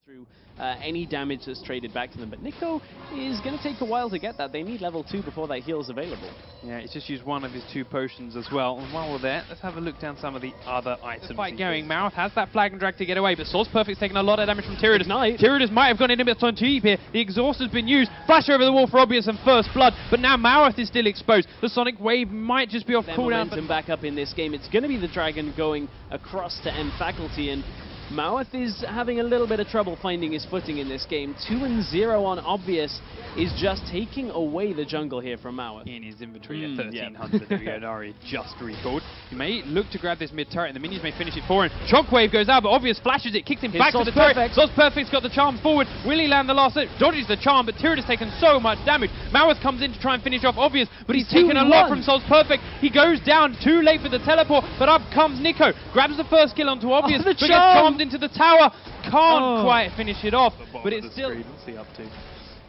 through any damage that's traded back to them. But Nico is going to take a while to get that. They need level 2 before that heal's available. Yeah, he's just used one of his 2 potions as well. And while we're there, let's have a look down some of the other items. The fight going. Mouth has that flag and drag to get away, but Source Perfect's taking a lot of damage from Tyranids. Tyranids might have gone in a bit on cheap here. The exhaust has been used. Flash over the wall for obvious and first blood, but now Mouth is still exposed. The Sonic Wave might just be off cooldown. Momentum back up in this game. It's going to be the Dragon going across to end faculty, and Mouth is having a little bit of trouble finding his footing in this game. 2-0 on obvious is just taking away the jungle here from Mouth. In his inventory at 1300, the Yonari just recalled. He may look to grab this mid turret and the minions may finish it for him. Shockwave goes out, but obvious flashes it, kicks him back to the turret. Source Perfect's got the charm forward. Will he land the last hit? Dodges the charm, but Tyranids has taken so much damage. Mouth comes in to try and finish off obvious, but he's taken a lot from Source Perfect. He goes down too late for the teleport, but up comes Nico. Grabs the first kill onto obvious, but gets charmed into the tower. Can't quite finish it off, but it's still... What's he up to?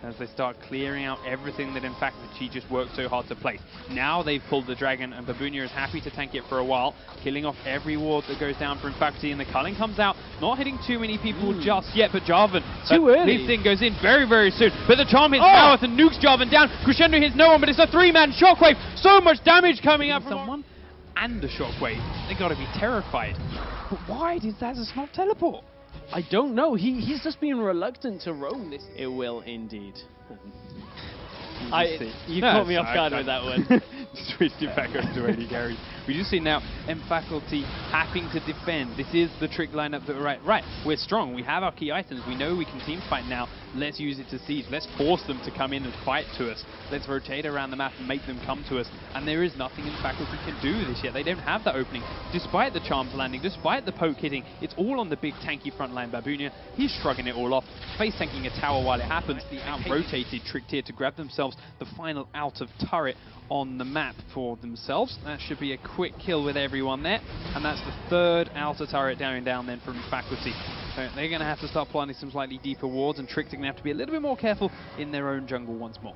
As they start clearing out everything that in fact she just worked so hard to place. Now they've pulled the Dragon, and Babunia is happy to tank it for a while, killing off every ward that goes down for Infacti, and the culling comes out, not hitting too many people just yet, but Jarvan. Too early. This thing goes in very, very soon, but the charm hits Mouth and nukes Jarvan down. Crescendo hits no one, but it's a 3-man Shockwave. So much damage coming out from someone. And the Shockwave. They gotta be terrified. But why did Zazas not teleport? I don't know. He's just being reluctant to roam this. It will indeed. You caught me off guard with that one. Switched it back over to AD carry. We just see now Faculty having to defend. This is the trick lineup that right. We're strong. We have our key items. We know we can team fight now. Let's use it to siege. Let's force them to come in and fight to us. Let's rotate around the map and make them come to us. And there is nothing Faculty can do this yet. They don't have that opening. Despite the charms landing, despite the poke hitting, it's all on the big tanky front line Babunia. He's shrugging it all off. Face tanking a tower while it happens. The out-rotated tricked here to grab themselves the final out of turret on the map for themselves. That should be a quick kill with everyone there, and that's the 3rd outer turret down then from Faculty. So they're going to have to start planting some slightly deeper wards, and Trick's going to have to be a little bit more careful in their own jungle once more.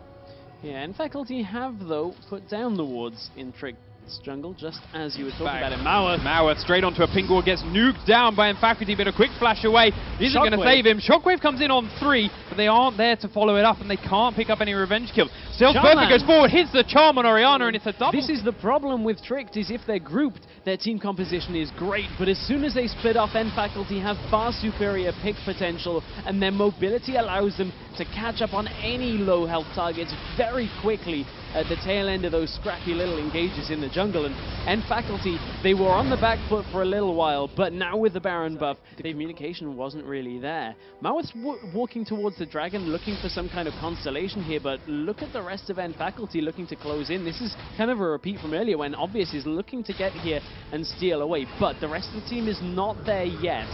Yeah, and Faculty have, though, put down the wards in Trick's jungle, just as you were talking about it. Mouth straight onto a ping wall, gets nuked down by Faculty, but a quick flash away isn't going to save him. Shockwave comes in on 3, but they aren't there to follow it up, and they can't pick up any revenge kills. Still Perfect goes forward, hits the charm on Orianna, and it's a double. This is the problem with Tricked, is if they're grouped, their team composition is great, but as soon as they split off, Faculty have far superior pick potential, and their mobility allows them to catch up on any low health targets very quickly at the tail end of those scrappy little engages in the jungle. And Faculty, they were on the back foot for a little while, but now with the Baron buff, the communication wasn't really there. Mouth's walking towards the Dragon, looking for some kind of constellation here, but look at the rest of Faculty looking to close in. This is kind of a repeat from earlier when Obvious is looking to get here and steal away, but the rest of the team is not there yet.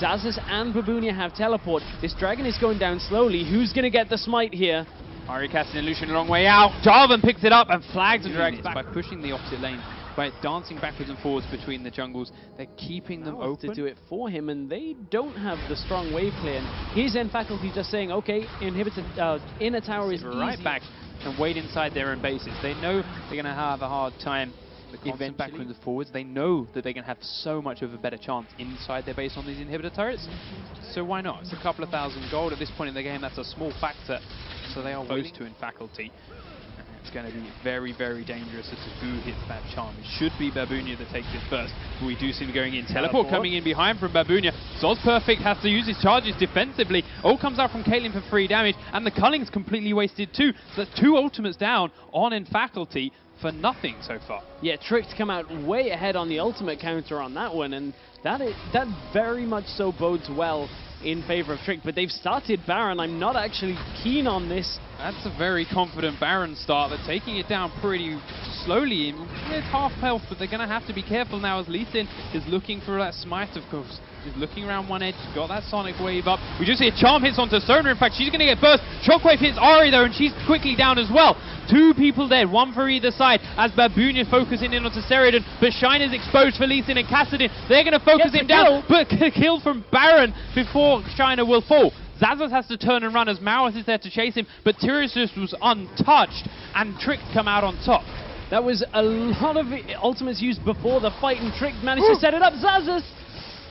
Zazas and Babunia have teleport. This Dragon is going down slowly. Who's going to get the smite here? Ari casting illusion a long way out. Jarvan picks it up and flags and drags back by pushing the opposite lane, by dancing backwards and forwards between the jungles. They're keeping them open to do it for him, and they don't have the strong wave clear. And here's Faculty just saying, okay, inhibitor inner tower is right back and wait inside their own bases. They know they're going to have a hard time event backwards and forwards. They know that they're going to have so much of a better chance inside their base on these inhibitor turrets. So why not? It's a couple of thousand gold at this point in the game. That's a small factor. So they are willing to in Faculty. It's going to be very, very dangerous as to who hits that charm. It should be Babunia that takes it first, but we do see him going in. Teleport coming in behind from Babunia. Soz Perfect has to use his charges defensively. All comes out from Caitlyn for free damage, and the culling's completely wasted too. So that's 2 ultimates down on in Faculty for nothing so far. Yeah, Tricked come out way ahead on the ultimate counter on that one, and that very much so bodes well in favor of Trick, but they've started Baron. I'm not actually keen on this. That's a very confident Baron start. They're taking it down pretty slowly. It's half health, but they're going to have to be careful now as Lee Sin is looking for that smite, of course. He's looking around one edge, got that Sonic Wave up. We just see a charm hits onto Sona. In fact, she's going to get burst. Shockwave hits Ari though, and she's quickly down as well. 2 people dead, 1 for either side, as Babunia focusing in onto Seridan, but Shine is exposed for Lee Sin and Kassadin. They're going to focus him down, but kill from Baron before Shiner will fall. Zazas has to turn and run as Mouth is there to chase him, but Tyranids was untouched, and Trick come out on top. That was a lot of ultimates used before the fight, and Trick managed to set it up. Zazas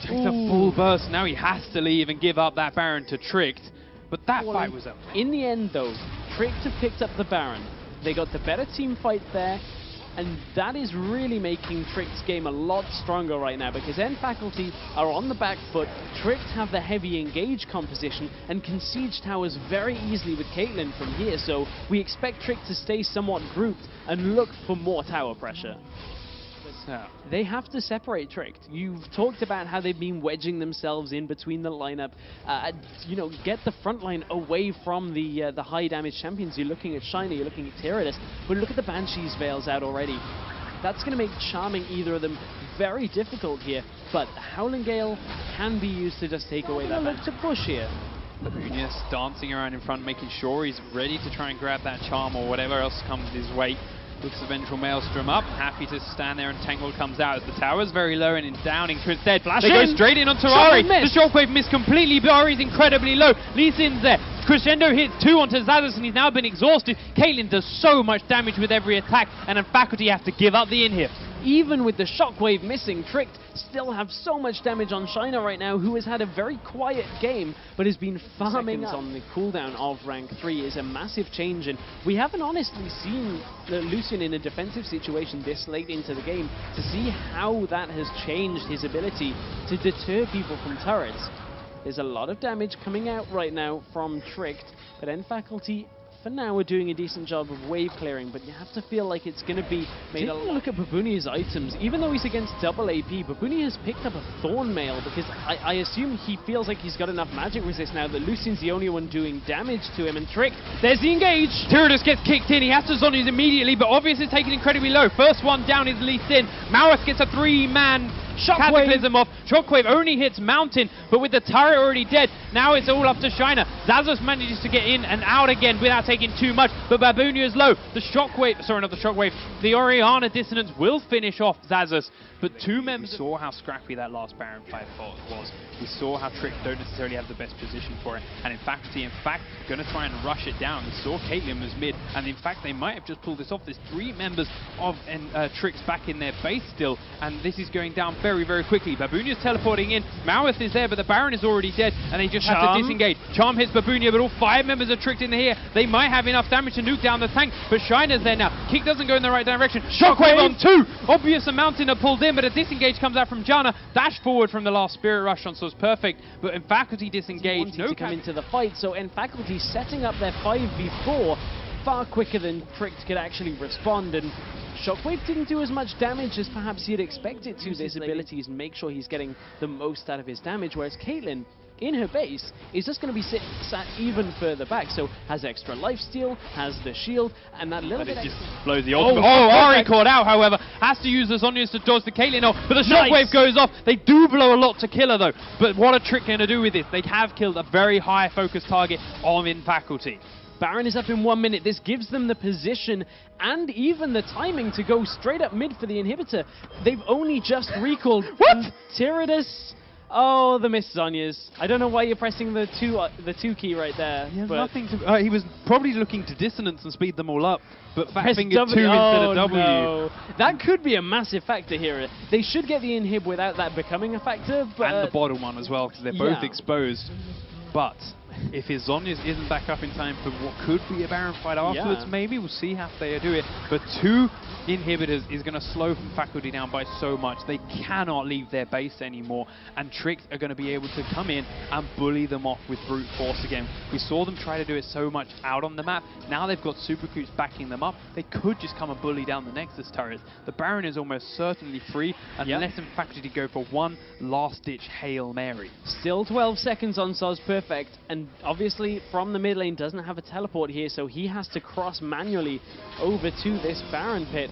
Takes a full burst. Now he has to leave and give up that Baron to Tricked. But that fight was up. In the end, though, Tricked have picked up the Baron. They got the better team fight there. And that is really making Tricked's game a lot stronger right now, because N Faculty are on the back foot. Tricked have the heavy engage composition and can siege towers very easily with Caitlyn from here, so we expect Tricked to stay somewhat grouped and look for more tower pressure. They have to separate Tricked. You've talked about how they've been wedging themselves in between the lineup. You know, get the front line away from the high damage champions. You're looking at Shiner, you're looking at Tyranus, but look at the Banshee's Veils out already. That's going to make charming either of them very difficult here, but Howling Gale can be used to just take away that. Look to push here. Babunius dancing around in front, making sure he's ready to try and grab that charm or whatever else comes his way. Looks the Vengeful Maelstrom up, happy to stand there, and Tangled comes out as the tower's very low and in downing. Instead, they go straight in onto Ari. The Shockwave missed completely, but Ari's incredibly low. Lee Sin's there. Crescendo hits 2 onto Zazas, and he's now been exhausted. Caitlyn does so much damage with every attack, and then Faculty have to give up the inhib. Even with the Shockwave missing, Tricked still have so much damage on Shiner right now, who has had a very quiet game, but has been farming on the cooldown of rank 3 is a massive change, and we haven't honestly seen Lucian in a defensive situation this late into the game to see how that has changed his ability to deter people from turrets. There's a lot of damage coming out right now from Tricked, but N Faculty for now we're doing a decent job of wave clearing, but you have to feel like it's going to be made. Taking a look at Babunia's items, even though he's against double AP, Babunia has picked up a Thorn Mail because I assume he feels like he's got enough magic resist now that Lucian's the only one doing damage to him, and Tricked, there's the engage! Tyrannus gets kicked in, he has to Zhonya's immediately, but Obvious is taken incredibly low. First one down is Lee Sin. Maweth gets a 3-man Cataclysm off. Shockwave only hits Mountain, but with the turret already dead, now it's all up to Shiner. Zazas manages to get in and out again without taking too much, but Babunia is low. The Shockwave, sorry, not the Shockwave, the Orianna Dissonance will finish off Zazas, but 2 members saw how scrappy that last Baron fight was. We saw how Tricked don't necessarily have the best position for it, and in fact, going to try and rush it down. We saw Caitlyn was mid, and in fact, they might have just pulled this off. There's 3 members of Trick's back in their base still, and this is going down very, very quickly. Babunia's teleporting in, Maweth is there, but the Baron is already dead, and they just have to disengage. Charm hits Babunia, but all 5 members are Tricked in here. They might have enough damage to nuke down the tank, but Shiner's there now. Kick doesn't go in the right direction. Shockwave on 2! Obvious and Mountain are pulled in, but a disengage comes out from Janna. Dash forward from the last Spirit Rush on Source Perfect, but in Faculty disengaged. No to come into the fight, so in Faculty setting up their 5v4 far quicker than Tricked could actually respond, and Shockwave didn't do as much damage as perhaps you'd expect it to. His abilities and make sure he's getting the most out of his damage, whereas Caitlyn, in her base, is just going to be sat even further back, so has extra lifesteal, has the shield, and that little bit just blows the ultimate. Oh, Ari caught out, however, has to use the Zhonya's to dodge the Caitlyn off, but the Shockwave goes off. They do blow a lot to kill her, though, but what are Trick going to do with this? They have killed a very high focus target on In Faculty. Baron is up in 1 minute. This gives them the position and even the timing to go straight up mid for the inhibitor. They've only just recalled. What? Tyranus. Oh, the miss Zhonya's. I don't know why you're pressing the 2 key right there. He has nothing to. He was probably looking to dissonance and speed them all up, but fat finger 2 instead of W. No. That could be a massive factor here. They should get the inhib without that becoming a factor. But and the bottom one as well, because they're both exposed. But if his Zhonya's isn't back up in time for what could be a Baron fight afterwards, maybe we'll see how they do it. But 2 inhibitors is going to slow Faculty down by so much. They cannot leave their base anymore, and Tricked are going to be able to come in and bully them off with brute force again. We saw them try to do it so much out on the map. Now they've got super creeps backing them up. They could just come and bully down the Nexus turret. The Baron is almost certainly free, unless in Faculty go for one last-ditch Hail Mary. Still 12 seconds on Soz Perfect, and obviously from the mid lane doesn't have a teleport here, so he has to cross manually over to this Baron pit.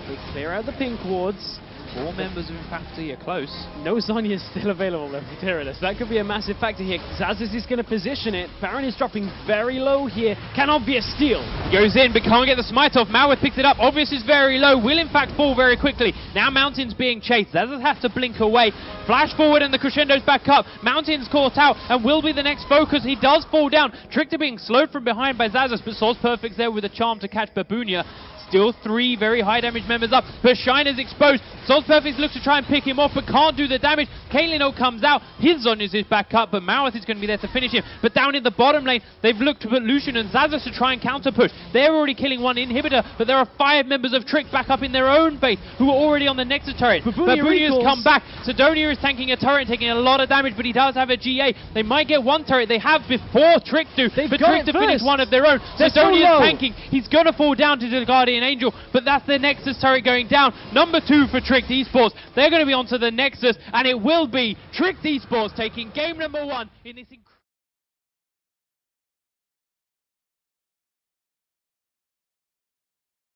They clear out the pink wards. 4 members of Faculty are close. No Zhonya is still available though for Tyranus. That could be a massive factor here. Zazas is going to position it. Baron is dropping very low here. Can Obvious steal? He goes in but can't get the smite off. Maweth picks it up. Obvious is very low. Will in fact fall very quickly. Now Mountain's being chased. Zazas has to blink away. Flash forward and the Crescendo's back up. Mountain's caught out and will be the next focus. He does fall down. Tricked are being slowed from behind by Zazas, but Source Perfect's there with a charm to catch Babunia. Still 3 very high damage members up, but Shiner's exposed. Soz Perfect looks to try and pick him off, but can't do the damage. Kaelino comes out, his Zhonya's is back up, but Mouth is going to be there to finish him. But down in the bottom lane, they've looked to put Lucian and Zazas to try and counter push. They're already killing one inhibitor, but there are 5 members of Trick back up in their own base who are already on the Nexus turret. Babunia has come back. Sidonia is tanking a turret, taking a lot of damage, but he does have a GA. They might get one turret. They have before Trick do, but Trick to finish one of their own. Sidonia is tanking. He's going to fall down to the Guardian Angel, but that's the Nexus turret going down. Number 2 for Trick Esports. They're going to be onto the Nexus, and it will be Trick Esports taking game number 1 in this incredible